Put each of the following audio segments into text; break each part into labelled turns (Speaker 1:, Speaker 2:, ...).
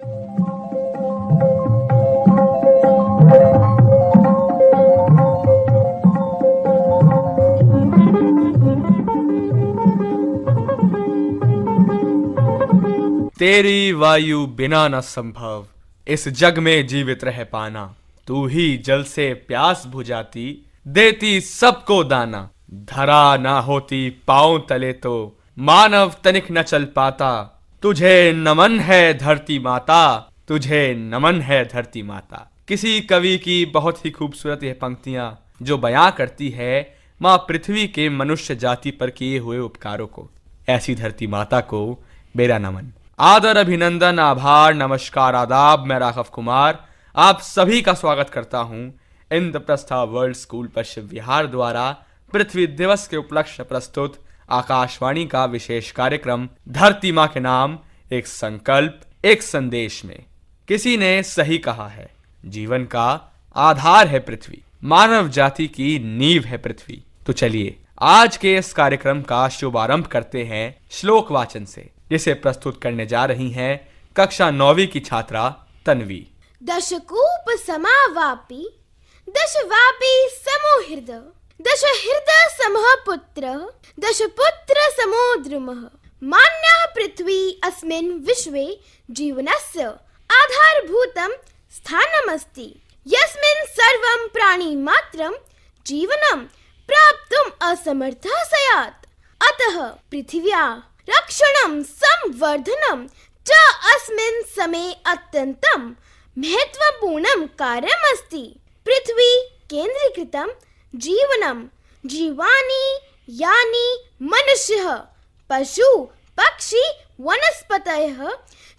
Speaker 1: तेरी वायु बिना न संभव इस जग में जीवित रह पाना। तू ही जल से प्यास बुझाती, देती सबको दाना। धरा ना होती पांव तले तो मानव तनिक न चल पाता। तुझे नमन है धरती माता, तुझे नमन है धरती माता। किसी कवि की बहुत ही खूबसूरत यह पंक्तियां जो बयां करती है माँ पृथ्वी के मनुष्य जाति पर किए हुए उपकारों को। ऐसी धरती माता को मेरा नमन, आदर, अभिनंदन, आभार, नमस्कार, आदाब। मैं राघव कुमार आप सभी का स्वागत करता हूं इंद्रप्रस्थ वर्ल्ड स्कूल पश्चिम विहार द्वारा पृथ्वी दिवस के उपलक्ष्य प्रस्तुत आकाशवाणी का विशेष कार्यक्रम धरती माँ के नाम, एक संकल्प, एक संदेश में। किसी ने सही कहा है, जीवन का आधार है पृथ्वी, मानव जाति की नींव है पृथ्वी। तो चलिए आज के इस कार्यक्रम का शुभारंभ करते हैं श्लोक वाचन से, जिसे प्रस्तुत करने जा रही हैं कक्षा 9वीं की छात्रा तन्वी।
Speaker 2: दशकूप समावापि दशवापि समो हृदय, दश हृदय समः पुत्र, दश पुत्र समो द्रुमः। मान्यः पृथ्वी अस्मिन् विश्वे जीवनस्य आधारभूतं स्थानमस्ति, यस्मिन् सर्वं प्राणिमात्रं जीवनं प्राप्तुम् असमर्थः स्यात्। अतः पृथिव्याः रक्षणं संवर्धनं च अस्मिन् समये अत्यन्तं महत्वपूर्णं कार्यमस्ति। पृथ्वी केन्द्रीकृतं जीवनं जीवानि यानि मनुष्यः पशु पक्षी वनस्पतयः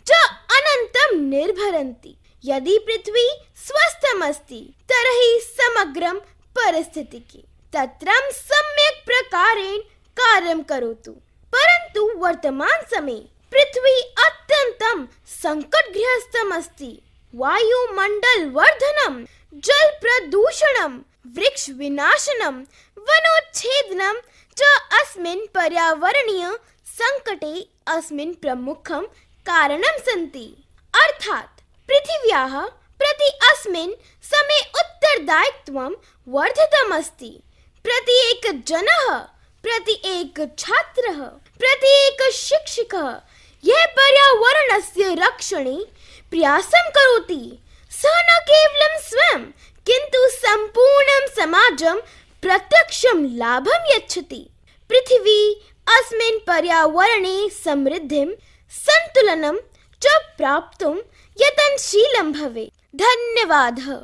Speaker 2: च अनन्तं निर्भरन्ति। यदि पृथ्वी स्वस्थमस्ति तर्हि समग्रं परिस्थितिकी तत्रं सम्यक् प्रकारेण कार्यं करोतु। परन्तु वर्तमान समय पृथ्वी अत्यंतं संकटग्रस्तम् अस्ति। वायुमंडल वर्धनम, जल प्रदूषणम, वृक्ष विनाशनम, वनोच्छेदनम च अस्मिन् पर्यावरणीय संकटे अस्मिन् प्रमुखं कारणं सन्ति। अर्थात् पृथिव्याः प्रति अस्मिन् समये उत्तरदायित्वं वर्धितम् अस्ति। प्रत्येक जनः, प्रत्येक छात्रः, प्रत्येक शिक्षकः यह पर्यावरणस्य रक्षणे प्रयासं करोति। सः न केवलं स्वयं किन्तु सम्पूर्णं समाजं प्रत्यक्षं लाभं यच्छति। पृथिवी अस्मिन् पर्यावरणे समृद्धिं सन्तुलनं च प्राप्तुं यतनशीलं भवेत्। धन्यवादः।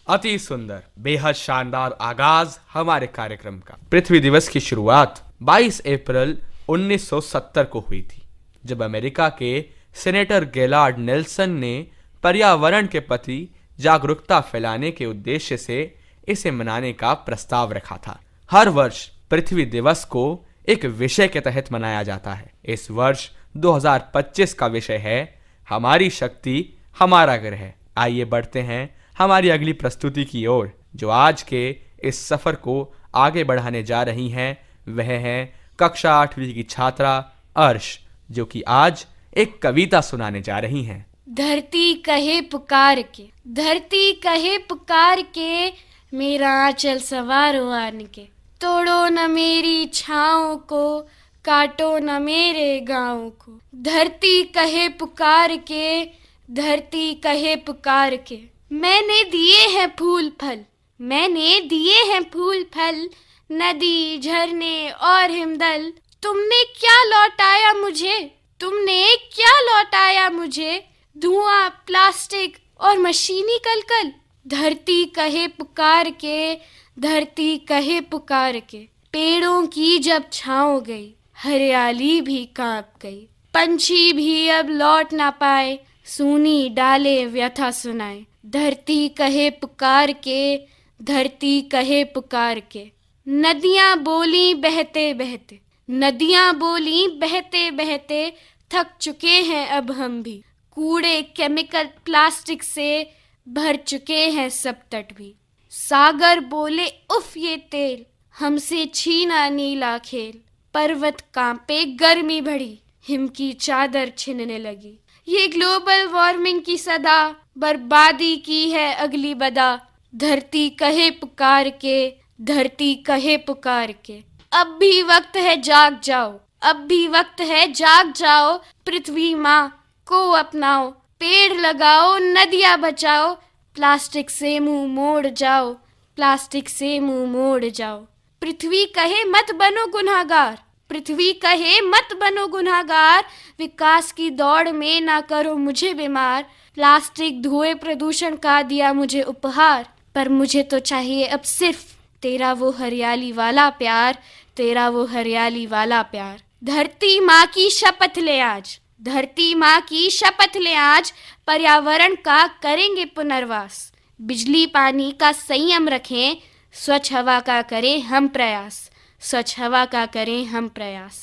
Speaker 1: अति सुंदर, बेहद शानदार आगाज हमारे कार्यक्रम का। पृथ्वी दिवस की शुरुआत 22 अप्रैल 1970 को हुई थी, जब अमेरिका के सेनेटर गेलार्ड नेल्सन ने पर्यावरण के प्रति जागरूकता फैलाने के उद्देश्य से इसे मनाने का प्रस्ताव रखा था। हर वर्ष पृथ्वी दिवस को एक विषय के तहत मनाया जाता है। इस वर्ष 2025 का विषय है हमारी शक्ति हमारा ग्रह। आइए बढ़ते हैं हमारी अगली प्रस्तुति की ओर, जो आज के इस सफर को आगे बढ़ाने जा रही हैं। वह है कक्षा 8वीं की छात्रा अर्श, जो कि आज एक कविता सुनाने जा रही हैं।
Speaker 3: धरती कहे पुकार के, धरती कहे पुकार के, मेरा आंचल सवारो आन के। तोड़ो न मेरी छाँव को, काटो न मेरे गाँव को। धरती कहे पुकार के, धरती कहे पुकार के। मैंने दिए हैं फूल फल, मैंने दिए हैं फूल फल, नदी झरने और हिमदल। तुमने क्या लौटाया मुझे, तुमने क्या लौटाया मुझे? धुआं, प्लास्टिक और मशीनी कलकल। धरती कहे पुकार के, धरती कहे पुकार के। पेड़ों की जब छाँव गई, हरियाली भी कांप गई। पंछी भी अब लौट ना पाए, सूनी डाले व्यथा सुनाए। धरती कहे पुकार के, धरती कहे पुकार के। नदियां बोली बहते बहते, नदियां बोली बहते बहते, थक चुके हैं अब हम भी। कूड़े, केमिकल, प्लास्टिक से भर चुके हैं सब तट भी। सागर बोले उफ ये तेल, हमसे छीना नीला खेल। पर्वत कांपे, गर्मी बढ़ी, हिम की चादर छिनने लगी। ये ग्लोबल वार्मिंग की सदा बर्बादी की है अगली बदा। धरती कहे पुकार के, धरती कहे पुकार के, अब भी वक्त है जाग जाओ, अब भी वक्त है जाग जाओ। पृथ्वी माँ को अपनाओ, पेड़ लगाओ, नदियाँ बचाओ, प्लास्टिक से मुंह मोड़ जाओ, प्लास्टिक से मुंह मोड़ जाओ। पृथ्वी कहे मत बनो गुनहगार, पृथ्वी कहे मत बनो गुनहगार, विकास की दौड़ में ना करो मुझे बीमार। प्लास्टिक धुएं प्रदूषण का दिया मुझे उपहार, पर मुझे तो चाहिए अब सिर्फ तेरा वो हरियाली वाला प्यार, तेरा वो हरियाली वाला प्यार। धरती माँ की शपथ ले आज, धरती माँ की शपथ ले आज, पर्यावरण का करेंगे पुनर्वास। बिजली पानी का संयम रखें, स्वच्छ हवा का करें हम प्रयास, स्वच्छ हवा का करें हम प्रयास।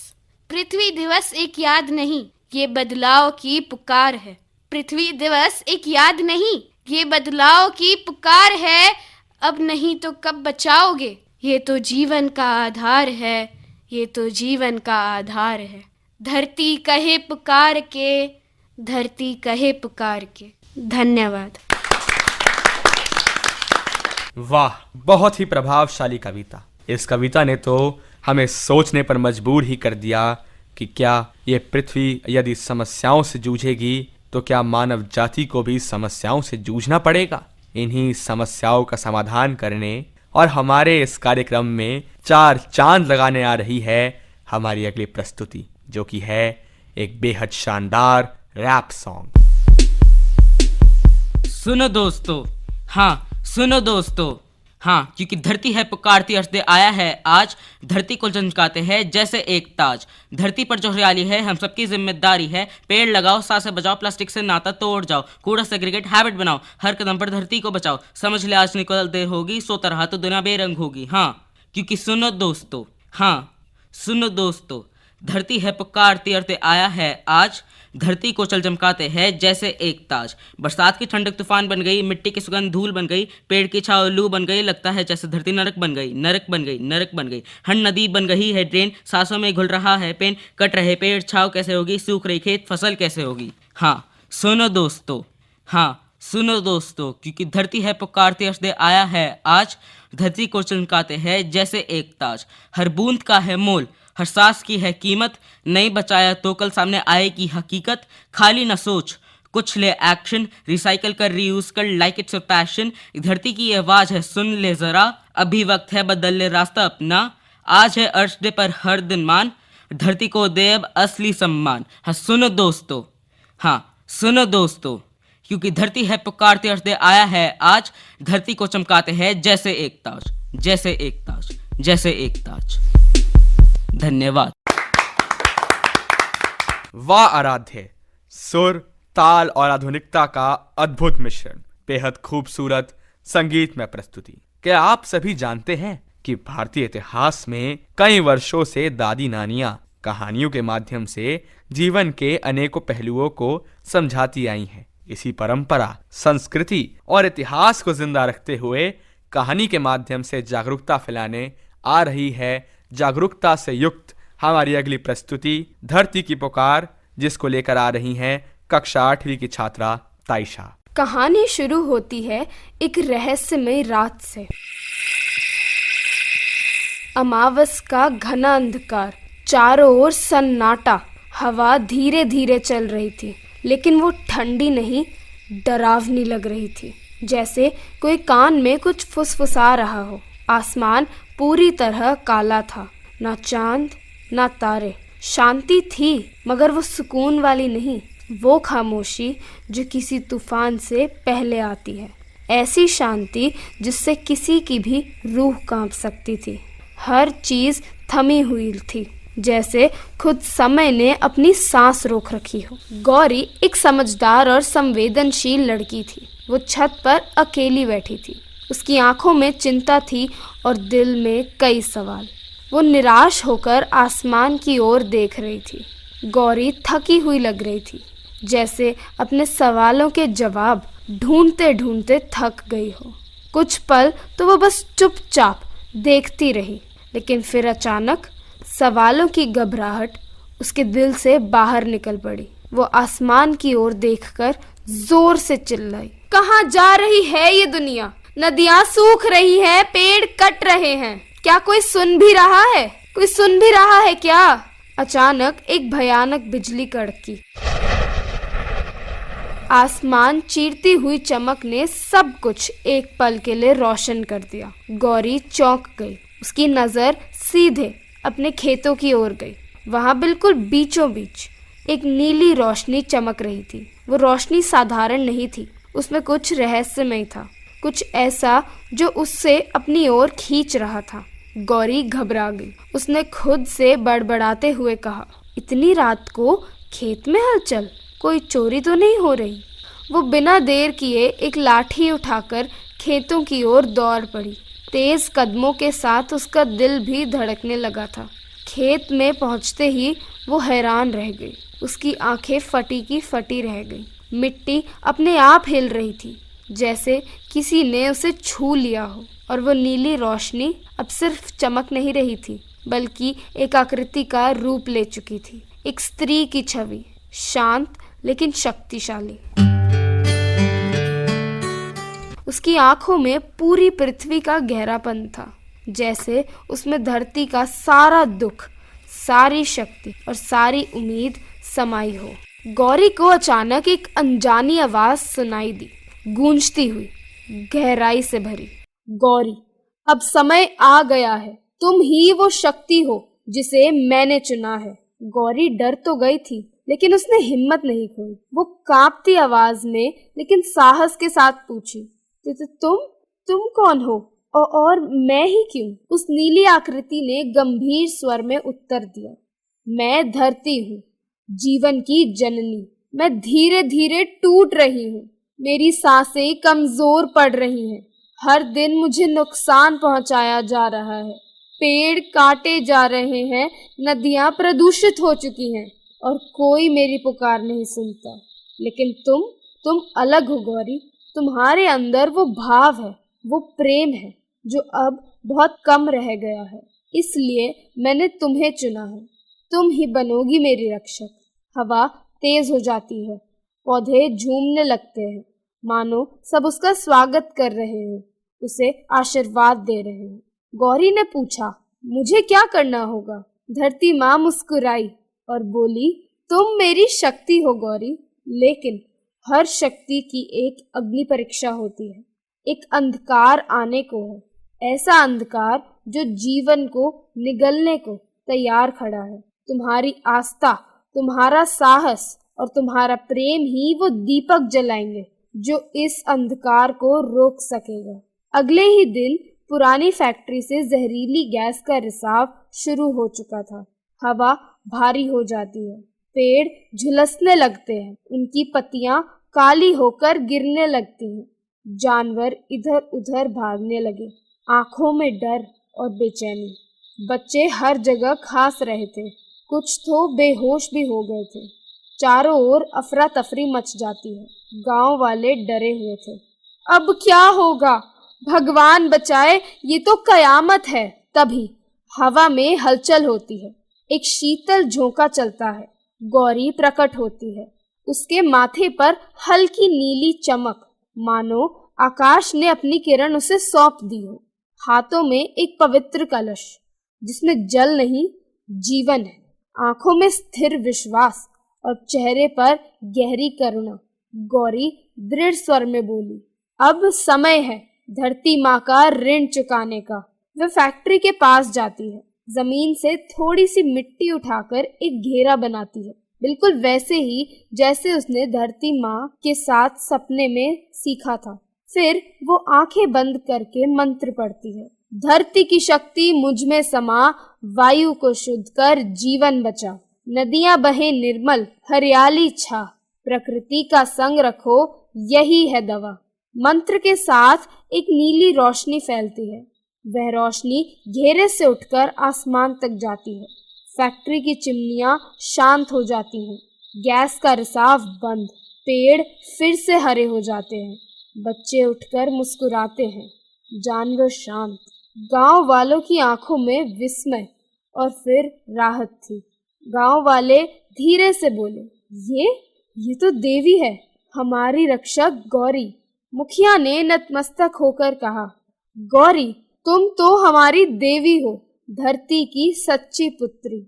Speaker 3: पृथ्वी दिवस एक याद नहीं, ये बदलाव की पुकार है। पृथ्वी दिवस एक याद नहीं, ये बदलाव की पुकार है। अब नहीं तो कब बचाओगे, ये तो जीवन का आधार है, ये तो जीवन का आधार है। धरती कहे पुकार के, धरती कहे पुकार के। धन्यवाद।
Speaker 1: वाह, बहुत ही प्रभावशाली कविता। इस कविता ने तो हमें सोचने पर मजबूर ही कर दिया कि क्या ये पृथ्वी यदि समस्याओं से जूझेगी तो क्या मानव जाति को भी समस्याओं से जूझना पड़ेगा। इन्हीं समस्याओं का समाधान करने और हमारे इस कार्यक्रम में 4 चांद लगाने आ रही है हमारी अगली प्रस्तुति, जो कि है एक बेहद शानदार रैप सॉन्ग।
Speaker 4: सुनो दोस्तों, हाँ सुनो दोस्तों, हाँ, क्योंकि धरती है पुकारती अर्थ दे आया है आज, धरती को चमकाते हैं जैसे एक ताज। धरती पर जो हरियाली है हम सबकी जिम्मेदारी है, पेड़ लगाओ, सांसें बजाओ, प्लास्टिक से नाता तोड़ जाओ, कूड़ा सेग्रीगेट हैबिट बनाओ, हर कदम पर धरती को बचाओ। समझ ले आज निकल देर होगी, सोता रहा तो दुनिया बेरंग होगी। हाँ, क्योंकि सुनो दोस्तों, हाँ सुनो दोस्तों, धरती है पुकारती अर्थ दे आया है आज, धरती को चल चमकाते हैं जैसे एक ताज। बरसात की ठंडक तूफान बन गई, मिट्टी की सुगंध धूल बन गई, पेड़ की छाव लू बन गई, लगता है जैसे धरती नरक बन गई, नरक बन गई, नरक बन गई। हर नदी बन गई है ड्रेन, सांसों में घुल रहा है पेन, कट रहे पेड़, छाव कैसे होगी, सूख रही खेत, फसल कैसे होगी। हाँ सुनो दोस्तों, हाँ सुनो दोस्तों, क्योंकि धरती है पुकारती अर्थ दे आया है आज, धरती को चमकाते हैं जैसे एक ताज। हर बूंद का है मोल, हर सांस की है कीमत, नहीं बचाया तो कल सामने आएगी हकीकत। खाली न सोच, कुछ ले एक्शन, रिसाइकल कर, रीयूज कर, लाइक इट्स योर पैशन। धरती की आवाज है सुन ले जरा, अभी वक्त है बदल ले रास्ता अपना। आज है अर्थ डे पर हर दिन मान, धरती को दे अब असली सम्मान। हाँ सुनो दोस्तों, हाँ सुनो दोस्तों, क्योंकि धरती है पुकारती अर्थ दे आया है आज, धरती को चमकाते हैं जैसे एक ताज, जैसे एक ताज, जैसे एक ताज। धन्यवाद।
Speaker 1: वाह आराध्य, सुर, ताल और आधुनिकता का अद्भुत मिश्रण, बेहद खूबसूरत संगीतमय प्रस्तुति। क्या आप सभी जानते हैं कि भारतीय इतिहास में कई वर्षों से दादी नानियां कहानियों के माध्यम से जीवन के अनेकों पहलुओं को समझाती आई हैं। इसी परंपरा, संस्कृति और इतिहास को जिंदा रखते हुए कहानी के माध्यम से जागरूकता फैलाने आ रही है जागरूकता से युक्त हमारी अगली प्रस्तुति धरती की पुकार, जिसको लेकर आ रही हैं कक्षा 8वीं की छात्रा ताइशा।
Speaker 2: कहानी शुरू होती है एक रहस्यमय रात से। अमावस का घना अंधकार, चारों ओर सन्नाटा, हवा धीरे धीरे चल रही थी, लेकिन वो ठंडी नहीं, डरावनी लग रही थी, जैसे कोई कान में कुछ फुसफुसा रहा हो। आसमान पूरी तरह काला था, ना चांद ना तारे। शांति थी, मगर वो सुकून वाली नहीं, वो खामोशी जो किसी तूफान से पहले आती है। ऐसी शांति जिससे किसी की भी रूह कांप सकती थी। हर चीज थमी हुई थी, जैसे खुद समय ने अपनी सांस रोक रखी हो। गौरी एक समझदार और संवेदनशील लड़की थी। वो छत पर अकेली बैठी थी। उसकी आंखों में चिंता थी और दिल में कई सवाल। वो निराश होकर आसमान की ओर देख रही थी। गौरी थकी हुई लग रही थी, जैसे अपने सवालों के जवाब ढूंढते ढूंढते थक गई हो। कुछ पल तो वो बस चुपचाप देखती रही, लेकिन फिर अचानक सवालों की घबराहट उसके दिल से बाहर निकल पड़ी। वो आसमान की ओर देखकर जोर से चिल्लाई, कहाँ जा रही है ये दुनिया? नदियाँ सूख रही है, पेड़ कट रहे हैं, क्या कोई सुन भी रहा है? कोई सुन भी रहा है क्या? अचानक एक भयानक बिजली कड़की। आसमान चीरती हुई चमक ने सब कुछ एक पल के लिए रोशन कर दिया। गौरी चौंक गई। उसकी नजर सीधे अपने खेतों की ओर गई। वहां बिल्कुल बीचों बीच एक नीली रोशनी चमक रही थी। वो रोशनी साधारण नहीं थी, उसमें कुछ रहस्यमय था, कुछ ऐसा जो उससे अपनी ओर खींच रहा था। गौरी घबरा गई। उसने खुद से बड़बड़ाते हुए कहा, इतनी रात को खेत में हलचल, कोई चोरी तो नहीं हो रही? वो बिना देर किए एक लाठी उठाकर खेतों की ओर दौड़ पड़ी। तेज कदमों के साथ उसका दिल भी धड़कने लगा था। खेत में पहुंचते ही वो हैरान रह गई। उसकी आंखें फटी की फटी रह गई। मिट्टी अपने आप हिल रही थी, जैसे किसी ने उसे छू लिया हो। और वो नीली रोशनी अब सिर्फ चमक नहीं रही थी, बल्कि एक आकृति का रूप ले चुकी थी। एक स्त्री की छवि, शांत लेकिन शक्तिशाली। उसकी आंखों में पूरी पृथ्वी का गहरापन था, जैसे उसमें धरती का सारा दुख, सारी शक्ति और सारी उम्मीद समाई हो। गौरी को अचानक एक अनजानी आवाज सुनाई दी, गूंजती हुई, गहराई से भरी। गौरी, अब समय आ गया है, तुम ही वो शक्ति हो जिसे मैंने चुना है। गौरी डर तो गई थी, लेकिन उसने हिम्मत नहीं खोई। वो कांपती आवाज में लेकिन साहस के साथ पूछी, तुम कौन हो? और मैं ही क्यों? उस नीली आकृति ने गंभीर स्वर में उत्तर दिया, मैं धरती हूँ, जीवन की जननी। मैं धीरे धीरे टूट रही हूँ, मेरी सांसें कमजोर पड़ रही हैं। हर दिन मुझे नुकसान पहुंचाया जा रहा है, पेड़ काटे जा रहे हैं, नदियां प्रदूषित हो चुकी हैं और कोई मेरी पुकार नहीं सुनता। लेकिन तुम अलग हो गौरी। तुम्हारे अंदर वो भाव है, वो प्रेम है जो अब बहुत कम रह गया है। इसलिए मैंने तुम्हें चुना है। तुम ही बनोगी मेरी रक्षक। हवा तेज हो जाती है, पौधे झूमने लगते हैं, मानो सब उसका स्वागत कर रहे हैं, उसे आशीर्वाद दे रहे हैं। गौरी ने पूछा, मुझे क्या करना होगा? धरती माँ मुस्कुराई और बोली, तुम मेरी शक्ति हो गौरी, लेकिन हर शक्ति की एक अग्नि परीक्षा होती है। एक अंधकार आने को है, ऐसा अंधकार जो जीवन को निगलने को तैयार खड़ा है। तुम्हारी आस्था, तुम्हारा साहस और तुम्हारा प्रेम ही वो दीपक जलाएंगे जो इस अंधकार को रोक सकेगा। अगले ही दिन पुरानी फैक्ट्री से जहरीली गैस का रिसाव शुरू हो चुका था। हवा भारी हो जाती है, पेड़ झुलसने लगते हैं, उनकी पत्तियां काली होकर गिरने लगती हैं। जानवर इधर उधर भागने लगे, आंखों में डर और बेचैनी। बच्चे हर जगह खास रहे थे, कुछ तो बेहोश भी हो गए थे। चारों ओर अफरा तफरी मच जाती है। गांव वाले डरे हुए थे। अब क्या होगा? भगवान बचाए, ये तो कयामत है। तभी हवा में हलचल होती है, एक शीतल झोंका चलता है। गौरी प्रकट होती है, उसके माथे पर हल्की नीली चमक, मानो आकाश ने अपनी किरण उसे सौंप दी हो। हाथों में एक पवित्र कलश जिसमें जल नहीं जीवन है, आंखों में स्थिर विश्वास और चेहरे पर गहरी करुणा। गौरी दृढ़ स्वर में बोली, अब समय है धरती माँ का ऋण चुकाने का। वह फैक्ट्री के पास जाती है, जमीन से थोड़ी सी मिट्टी उठाकर एक घेरा बनाती है, बिल्कुल वैसे ही जैसे उसने धरती माँ के साथ सपने में सीखा था। फिर वो आंखें बंद करके मंत्र पढ़ती है, धरती की शक्ति मुझ में समा, वायु को शुद्ध कर जीवन बचा, नदियां बहे निर्मल, हरियाली छा, प्रकृति का संग रखो, यही है दवा। मंत्र के साथ एक नीली रोशनी फैलती है। वह रोशनी घेरे से उठकर आसमान तक जाती है। फैक्ट्री की चिमनियां शांत हो जाती हैं, गैस का रिसाव बंद, पेड़ फिर से हरे हो जाते हैं, बच्चे उठकर मुस्कुराते हैं, जानवर शांत। गांव वालों की आंखों में विस्मय और फिर राहत थी। गांव वाले धीरे से बोले, ये तो देवी है, हमारी रक्षक गौरी। मुखिया ने नतमस्तक होकर कहा, गौरी तुम तो हमारी देवी हो, धरती की सच्ची पुत्री।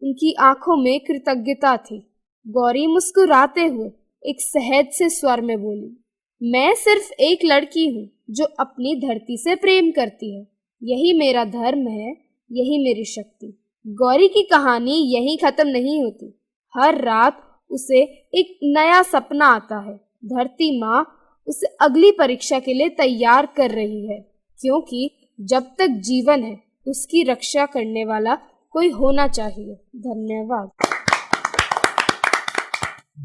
Speaker 2: उनकी आंखों में कृतज्ञता थी। गौरी मुस्कुराते हुए एक सहज से स्वर में बोली, मैं सिर्फ एक लड़की हूँ जो अपनी धरती से प्रेम करती है। यही मेरा धर्म है, यही मेरी शक्ति। गौरी की कहानी यहीं खत्म नहीं होती। हर रात उसे एक नया सपना आता है। धरती माँ उसे अगली परीक्षा के लिए तैयार कर रही है, क्योंकि जब तक जीवन है उसकी रक्षा करने वाला कोई होना चाहिए। धन्यवाद।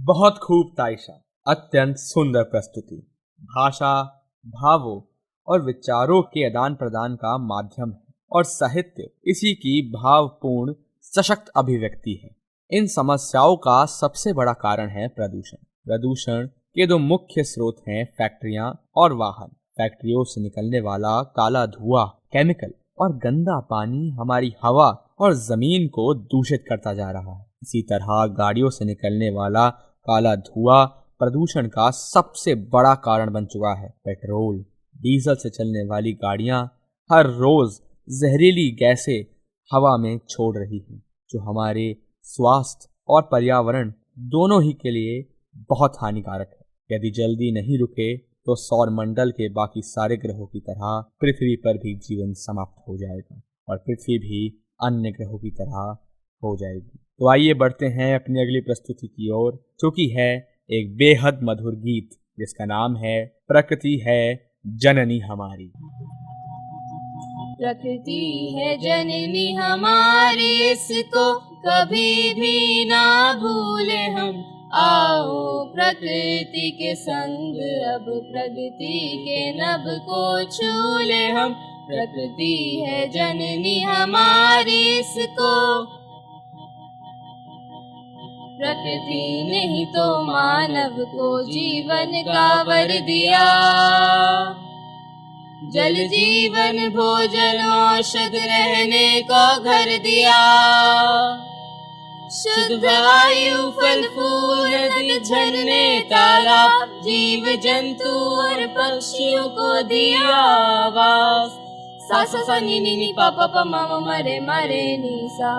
Speaker 1: बहुत खूब ताइशा, अत्यंत सुंदर प्रस्तुति। भाषा, भावों और विचारों के आदान प्रदान का माध्यम है और साहित्य इसी की भावपूर्ण सशक्त अभिव्यक्ति है। इन समस्याओं का सबसे बड़ा कारण है प्रदूषण। प्रदूषण के दो मुख्य स्रोत हैं फैक्ट्रियां और वाहन। फैक्ट्रियों से निकलने वाला काला धुआं, केमिकल और गंदा पानी हमारी हवा और जमीन को दूषित करता जा रहा है। इसी तरह गाड़ियों से निकलने वाला काला धुआं प्रदूषण का सबसे बड़ा कारण बन चुका है। पेट्रोल, डीजल से चलने वाली गाड़ियां हर रोज जहरीली गैसें हवा में छोड़ रही हैं, जो हमारे स्वास्थ्य और पर्यावरण दोनों ही के लिए बहुत हानिकारक है। यदि जल्दी नहीं रुके तो सौर मंडल के बाकी सारे ग्रहों की तरह पृथ्वी पर भी जीवन समाप्त हो जाएगा और पृथ्वी भी अन्य ग्रहों की तरह हो जाएगी। तो आइए बढ़ते हैं अपनी अगली प्रस्तुति की ओर, जो कि है एक बेहद मधुर गीत जिसका नाम है प्रकृति है जननी हमारी।
Speaker 3: प्रकृति है जननी हमारी, इसको कभी भी ना भूले हम। आओ प्रकृति के संग अब प्रगति के नभ को छू ले हम। प्रकृति है जननी हमारी, इसको प्रकृति ने ही तो मानव को जीवन का वर दिया। जल जीवन भोजन औषध रहने का घर दिया। शुद्ध वायु फल फूल नदी झरने तालाब जीव जंतु और पक्षियों को दिया आवास। सा सा सा नी नी नी पा पा पा मा मा मा रे मा रे नी सा।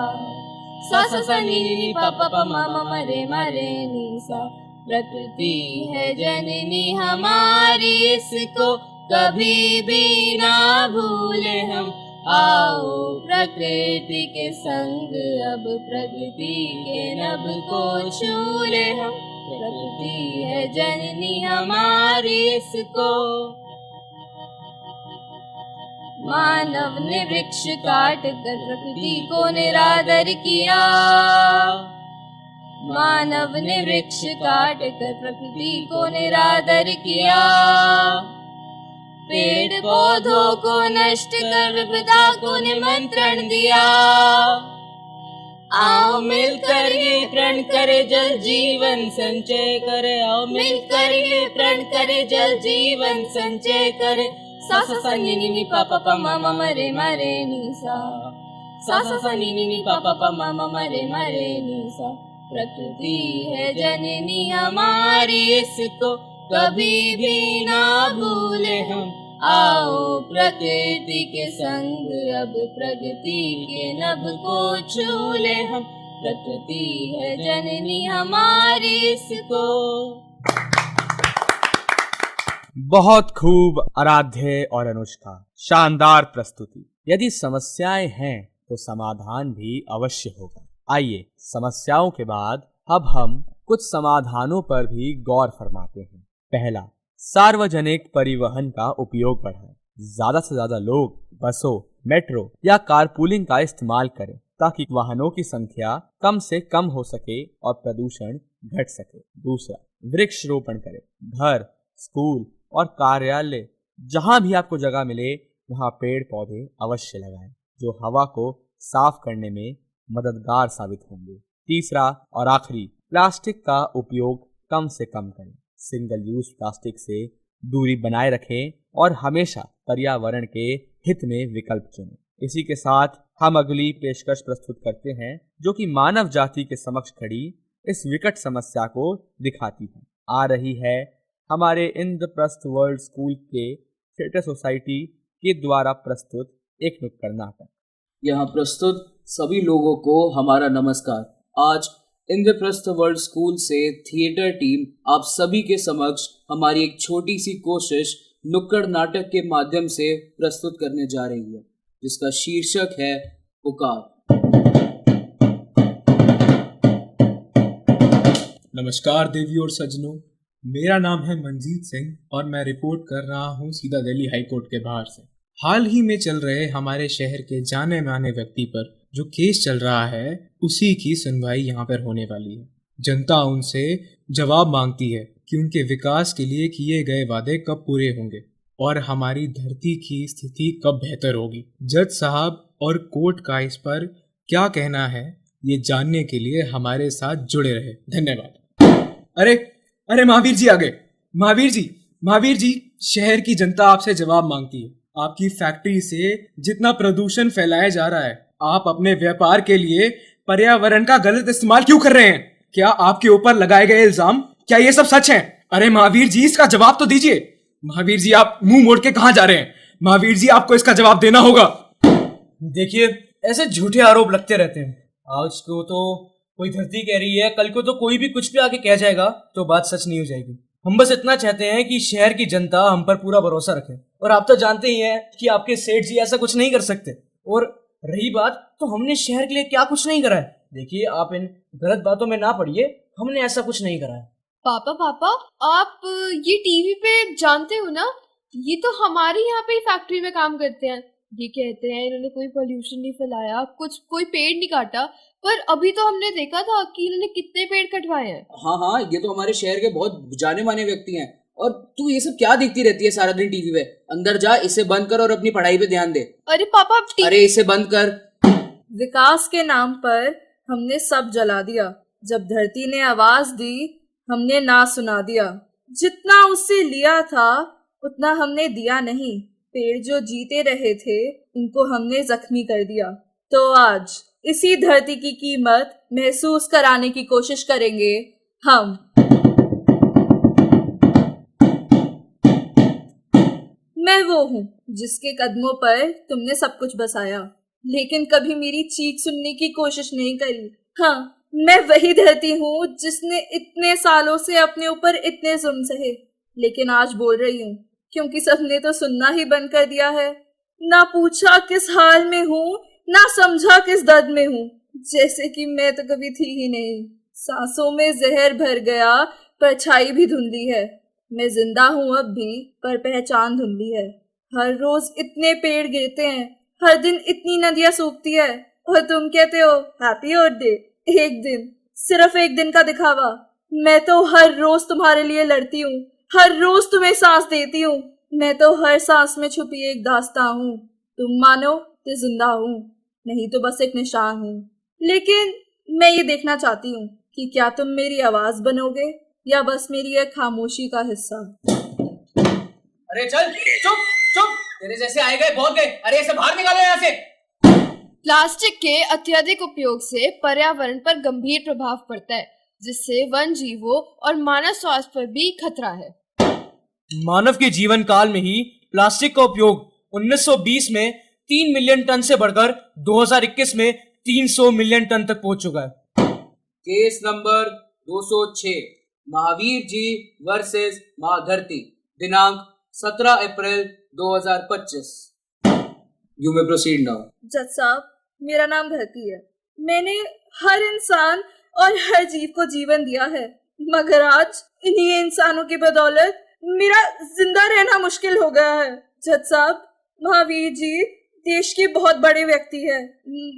Speaker 3: सा सा सा नी नी नी पा पा पा मा मा मा रे नी सा। प्रकृति है जननी हमारी, इसको कभी भी ना भूले हम। आओ प्रकृति के संग अब प्रकृति के नभ को छू ले हम। प्रकृति है जननी हमारी, इसको मानव ने वृक्ष काट कर प्रकृति को निरादर किया। मानव ने वृक्ष काट कर प्रकृति को निरादर किया। पेड़ पौधों को नष्ट कर विपदा को निमंत्रण दिया। आओ मिलकर ये प्रण करे जल जीवन संचय करे। आओ मिलकर ये प्रण करे जल जीवन संचय करे। सा सा सा नी नी नी पा पा पा मा मा मा रे नी सा। सा सा सा नी नी नी पा पा पा मा मा मा रे नी सा। प्रकृति है जननी हमारी, इसको कभी भी ना भूले हम। आओ प्रकृति के संग अब प्रगति के नभ को छू ले हम। प्रकृति है जननी हमारी, इसको।
Speaker 1: बहुत खूब आराध्य और अनुष्का, शानदार प्रस्तुति। यदि समस्याएं हैं तो समाधान भी अवश्य होगा। आइए समस्याओं के बाद अब हम कुछ समाधानों पर भी गौर फरमाते हैं। पहला, सार्वजनिक परिवहन का उपयोग बढ़ाएं। ज्यादा से ज्यादा लोग बसों, मेट्रो या कारपूलिंग का इस्तेमाल करें ताकि वाहनों की संख्या कम से कम हो सके और प्रदूषण घट सके। दूसरा, वृक्ष रोपण करें। घर, स्कूल और कार्यालय जहां भी आपको जगह मिले वहां पेड़ पौधे अवश्य लगाएं, जो हवा को साफ करने में मददगार साबित होंगे। तीसरा और आखिरी, प्लास्टिक का उपयोग कम से कम करें। सिंगल यूज प्लास्टिक से दूरी बनाए रखें और हमेशा पर्यावरण के हित में विकल्प चुनें। इसी के साथ हम अगली पेशकश प्रस्तुत करते हैं, जो कि मानव जाति के समक्ष खड़ी इस विकट समस्या को दिखाती है। आ रही है हमारे इंद्रप्रस्थ वर्ल्ड स्कूल के थिएटर सोसाइटी के द्वारा प्रस्तुत एक नुक्कड़ नाटक।
Speaker 5: यहाँ प्रस्तुत सभी लोगों को हमारा नमस्कार। आज इंद्रप्रस्थ वर्ल्ड स्कूल से थिएटर टीम आप सभी के समक्ष हमारी एक छोटी सी कोशिश नुक्कड़ नाटक के माध्यम से प्रस्तुत करने जा रही है, जिसका शीर्षक है पुकार।
Speaker 6: नमस्कार देवी और सज्जनों, मेरा नाम है मनजीत सिंह और मैं रिपोर्ट कर रहा हूँ सीधा दिल्ली हाई कोर्ट के बाहर से। हाल ही में चल रहे हमारे शहर के जाने माने व्यक्ति पर जो केस चल रहा है, उसी की सुनवाई यहाँ पर होने वाली है। जनता उनसे जवाब मांगती है कि उनके विकास के लिए किए गए वादे कब पूरे होंगे और हमारी धरती की स्थिति कब बेहतर होगी। जज साहब और कोर्ट का इस पर क्या कहना है, ये जानने के लिए हमारे साथ जुड़े रहे। धन्यवाद। अरे महावीर जी आ गए। महावीर जी, शहर की जनता आपसे जवाब मांगती है। आपकी फैक्ट्री से जितना प्रदूषण फैलाया जा रहा है, आप अपने व्यापार के लिए पर्यावरण का गलत इस्तेमाल क्यों कर रहे हैं? क्या आपके ऊपर लगाए गए इल्जाम, क्या ये सब सच है? अरे महावीर जी, इसका जवाब तो दीजिए। महावीर जी, आप मुंह मोड़ के कहाँ जा रहे हैं? महावीर जी, आपको इसका जवाब देना होगा।
Speaker 7: देखिए, ऐसे झूठे आरोप लगते रहते हैं। आज को तो कोई धरती कह रही है, कल को तो कोई भी कुछ भी आके कह जाएगा तो बात सच नहीं हो जाएगी। हम बस इतना चाहते हैं कि शहर की जनता हम पर पूरा भरोसा रखे, और आप तो जानते ही हैं कि आपके सेठ जी ऐसा कुछ नहीं कर सकते। और रही बात, तो हमने शहर के लिए क्या कुछ नहीं करा है। देखिए, आप इन गलत बातों में ना पड़िए, हमने ऐसा कुछ नहीं करा है।
Speaker 8: पापा, आप ये टीवी पे जानते हो ना, ये तो हमारे यहाँ पे ही फैक्ट्री में काम करते हैं। ये कहते हैं इन्होंने कोई पोल्यूशन नहीं फैलाया, कोई पेड़ नहीं काटा, पर अभी तो हमने देखा था कि इन्होंने कितने पेड़ कटवाए हैं।
Speaker 5: हाँ, ये तो हमारे शहर के बहुत जाने माने व्यक्ति हैं। और तू ये सब क्या देखती रहती है सारा दिन टीवी पे? अंदर जा, इसे बंद कर और अपनी पढ़ाई पे ध्यान दे।
Speaker 8: अरे पापा,
Speaker 5: अरे इसे बंद कर।
Speaker 9: विकास के नाम पर हमने सब जला दिया। जब धरती ने आवाज दी, हमने ना सुना दिया। जितना उससे लिया था उतना हमने दिया नहीं। पेड़ जो जीते रहे थे, उनको हमने जख्मी कर दिया। तो आज इसी धरती की कीमत महसूस कराने की कोशिश करेंगे हम। मैं वो हूँ जिसके कदमों पर तुमने सब कुछ बसाया, लेकिन कभी मेरी चीख सुनने की कोशिश नहीं करी। हाँ, मैं वही धरती हूँ जिसने इतने सालों से अपने ऊपर इतने जुल्म सहे, लेकिन आज बोल रही हूँ क्योंकि सबने तो सुनना ही बंद कर दिया है। ना पूछा किस हाल में हूँ, ना समझा किस दर्द में हूँ, जैसे कि मैं तो कभी थी ही नहीं। सांसों में जहर भर गया, परछाई भी धुंधली है। मैं जिंदा हूँ अब भी, पर पहचान धुंधली है। हर रोज इतने पेड़ गिरते हैं, हर दिन इतनी नदियां सूखती है, और तुम कहते हो हैप्पी अर्थ डे। एक दिन, सिर्फ एक दिन का दिखावा। मैं तो हर रोज तुम्हारे लिए लड़ती हूँ, हर रोज तुम्हें सांस देती हूँ। मैं तो हर सांस में छुपी एक दास्तां हूँ। तुम मानो तो जिंदा हूँ, नहीं तो बस एक निशान हूँ। लेकिन मैं ये देखना चाहती हूँ कि क्या तुम मेरी आवाज बनोगे या बस मेरी एक खामोशी का हिस्सा।
Speaker 7: अरे चल, चुप, तेरे जैसे आए गए बहुत गए। अरे इसे बाहर निकालो यहाँ से।
Speaker 8: प्लास्टिक के अत्यधिक उपयोग से पर्यावरण पर गंभीर प्रभाव पड़ता है, जिससे वन जीवों और मानव स्वास्थ्य पर भी खतरा है।
Speaker 7: मानव के जीवन काल में ही प्लास्टिक का उपयोग 1920 में 3 मिलियन टन से बढ़कर 2021 में 300 मिलियन टन तक पहुंच चुका है।
Speaker 5: Case number 206, Mahavir ji versus मां धरती, दिनांक 17 अप्रैल 2025। You may proceed now.
Speaker 9: जज साहब, मेरा नाम धरती है। मैंने हर इंसान और हर जीव को जीवन दिया है, मगर आज इन्हीं इंसानों की बदौलत मेरा जिंदा रहना मुश्किल हो गया है। जज साहब, महावीर जी देश के बहुत बड़े व्यक्ति है,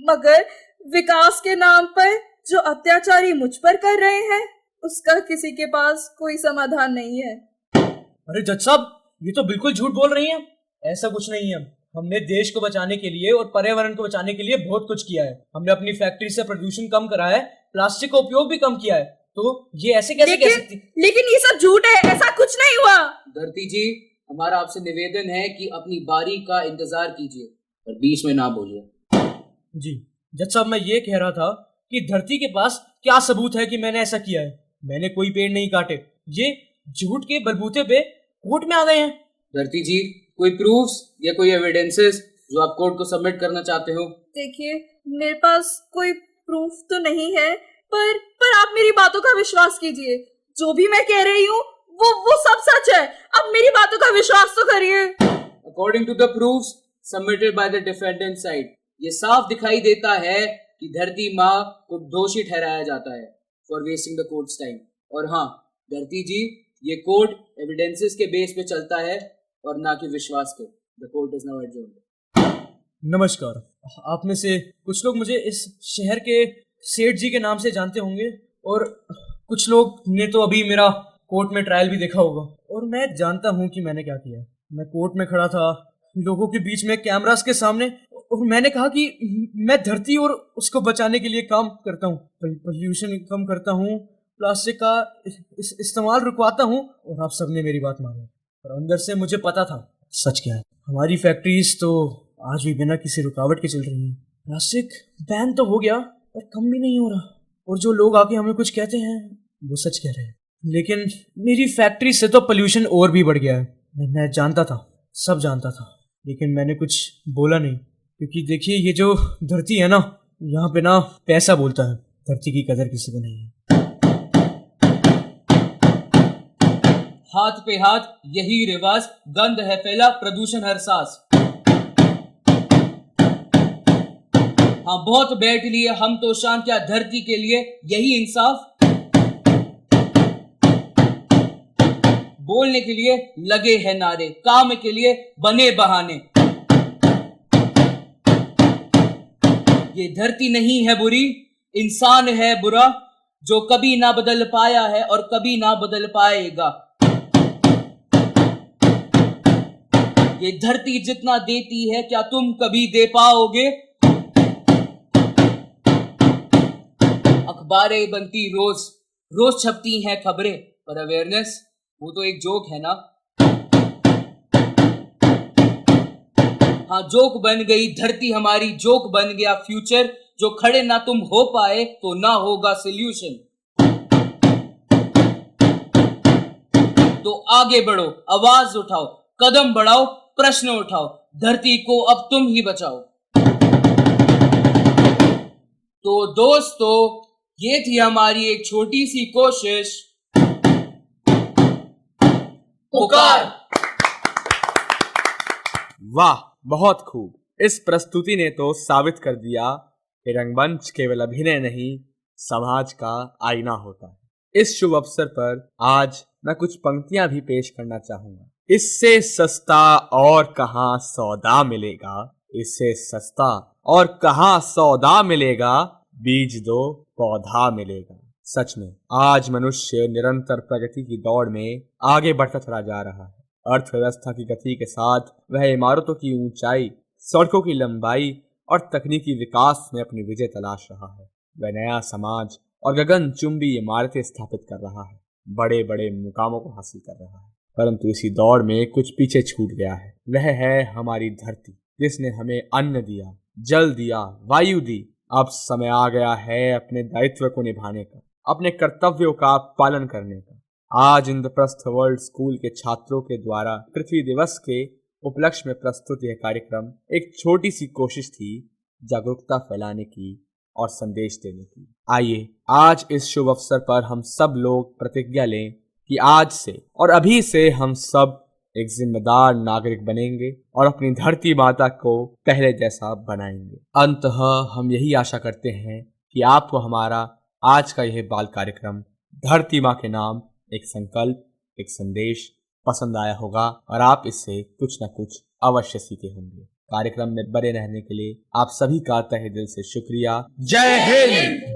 Speaker 9: मगर विकास के नाम पर जो अत्याचारी मुझ पर कर रहे हैं, उसका किसी के पास कोई समाधान नहीं है।
Speaker 7: अरे जज साहब, ये तो बिल्कुल झूठ बोल रही हैं। ऐसा कुछ नहीं है। हमने देश को बचाने के लिए और पर्यावरण को बचाने के लिए बहुत कुछ किया है। हमने अपनी फैक्ट्री से प्रदूषण कम करा है, प्लास्टिक का उपयोग भी कम किया है। तो ये ऐसे कैसे कह सकती?
Speaker 9: लेकिन ये सब झूठ है, ऐसा कुछ नहीं हुआ।
Speaker 5: धरती जी, हमारा आपसे निवेदन है कि अपनी बारी का इंतजार कीजिए और बीच में ना बोलिए।
Speaker 7: जी जज साहब, मैं ये कह रहा था कि धरती के पास क्या सबूत है कि मैंने ऐसा किया है। मैंने कोई पेड़ नहीं काटे। ये झूठ के बलबूते पे कोर्ट में आ गए हैं।
Speaker 5: धरती जी, कोई प्रूफ्स या कोई एविडेंसेस जो आप कोर्ट को सबमिट करना चाहते हो?
Speaker 9: देखिए, मेरे पास कोई प्रूफ तो नहीं है, पर आप मेरी बातों का विश्वास कीजिए। जो भी मैं कह रही हूँ वो सब सच है। अब मेरी बातों का विश्वास तो करिए।
Speaker 5: According to the proofs submitted by the defendant side, ये साफ दिखाई देता है कि धरती माँ को दोषी ठहराया जाता है for wasting the courts time. और हाँ धरती जी, ये कोर्ट एविडेंसेस के बेस पे चलता है और ना कि विश्वास के। The court is now adjourned.
Speaker 7: नमस्कार। आप में से कुछ लोग मुझे इस शहर के सेठ जी के नाम से जानते होंगे और कुछ लोग ने तो अभी मेरा कोर्ट में ट्रायल भी देखा होगा। और मैं जानता हूँ कि मैंने क्या किया। मैं कोर्ट में खड़ा था लोगों के बीच में कैमरास के सामने और मैंने कहा कि मैं धरती और उसको बचाने के लिए काम करता हूँ, पोल्यूशन कम करता हूँ, प्लास्टिक का इस्तेमाल रुकवाता हूँ। और आप सबने मेरी बात मानी। और अंदर से मुझे पता था सच क्या है। हमारी फैक्ट्रीज तो आज भी बिना किसी रुकावट के चल रही हैं। प्लास्टिक बैन तो हो गया पर कम भी नहीं हो रहा। और जो लोग आके हमें कुछ कहते हैं वो सच कह रहे हैं। लेकिन मेरी फैक्ट्री से तो पोल्यूशन और भी बढ़ गया है। मैं जानता था, सब जानता था, लेकिन मैंने कुछ बोला नहीं। क्योंकि देखिए, ये जो धरती है ना, यहाँ पे ना पैसा बोलता है, धरती की कदर किसी को नहीं है।
Speaker 5: हाथ पे हाथ यही रिवाज, गंध है फैला प्रदूषण हर सांस। हाँ बहुत बैठ लिए हम तो शान, क्या धरती के लिए यही इंसाफ। बोलने के लिए लगे हैं नारे, काम के लिए बने बहाने। ये धरती नहीं है बुरी, इंसान है बुरा, जो कभी ना बदल पाया है और कभी ना बदल पाएगा। ये धरती जितना देती है क्या तुम कभी दे पाओगे? अखबारें बनती रोज रोज छपती हैं खबरें, पर अवेयरनेस वो तो एक जोक है ना। हाँ जोक बन गई धरती हमारी, जोक बन गया फ्यूचर, जो खड़े ना तुम हो पाए तो ना होगा सोल्यूशन। तो आगे बढ़ो, आवाज उठाओ, कदम बढ़ाओ, प्रश्न उठाओ, धरती को अब तुम ही बचाओ। तो दोस्तों, ये थी हमारी एक छोटी सी कोशिश, पुकार।
Speaker 1: वाह, बहुत खूब। इस प्रस्तुति ने तो साबित कर दिया कि रंगमंच केवल अभिनय नहीं, समाज का आईना होता है। इस शुभ अवसर पर आज मैं कुछ पंक्तियां भी पेश करना चाहूंगा। इससे सस्ता और कहां सौदा मिलेगा, इससे सस्ता और कहां सौदा मिलेगा, बीज दो पौधा मिलेगा। सच में आज मनुष्य निरंतर प्रगति की दौड़ में आगे बढ़ता चला जा रहा है। अर्थव्यवस्था की गति के साथ वह इमारतों की ऊंचाई, सड़कों की लंबाई और तकनीकी विकास में अपनी विजय तलाश रहा है। वह नया समाज और गगनचुंबी इमारतें स्थापित कर रहा है, बड़े बड़े मुकामों को हासिल कर रहा है। परंतु इसी दौड़ में कुछ पीछे छूट गया है। वह है हमारी धरती, जिसने हमें अन्न दिया, जल दिया, वायु दी। अब समय आ गया है अपने दायित्व को निभाने का, अपने कर्तव्यों का पालन करने का। आज इंद्रप्रस्थ वर्ल्ड स्कूल के छात्रों के द्वारा पृथ्वी दिवस के उपलक्ष्य में प्रस्तुत यह कार्यक्रम एक छोटी सी कोशिश थी जागरूकता फैलाने की और संदेश देने की। आइए आज इस शुभ अवसर पर हम सब लोग प्रतिज्ञा लें कि आज से और अभी से हम सब एक जिम्मेदार नागरिक बनेंगे और अपनी धरती माता को पहले जैसा बनाएंगे। अंततः हम यही आशा करते हैं कि आपको हमारा आज का यह बाल कार्यक्रम धरती माँ के नाम एक संकल्प, एक संदेश पसंद आया होगा और आप इससे कुछ न कुछ अवश्य सीखे होंगे। कार्यक्रम में बने रहने के लिए आप सभी का तहे दिल से शुक्रिया। जय हिंद।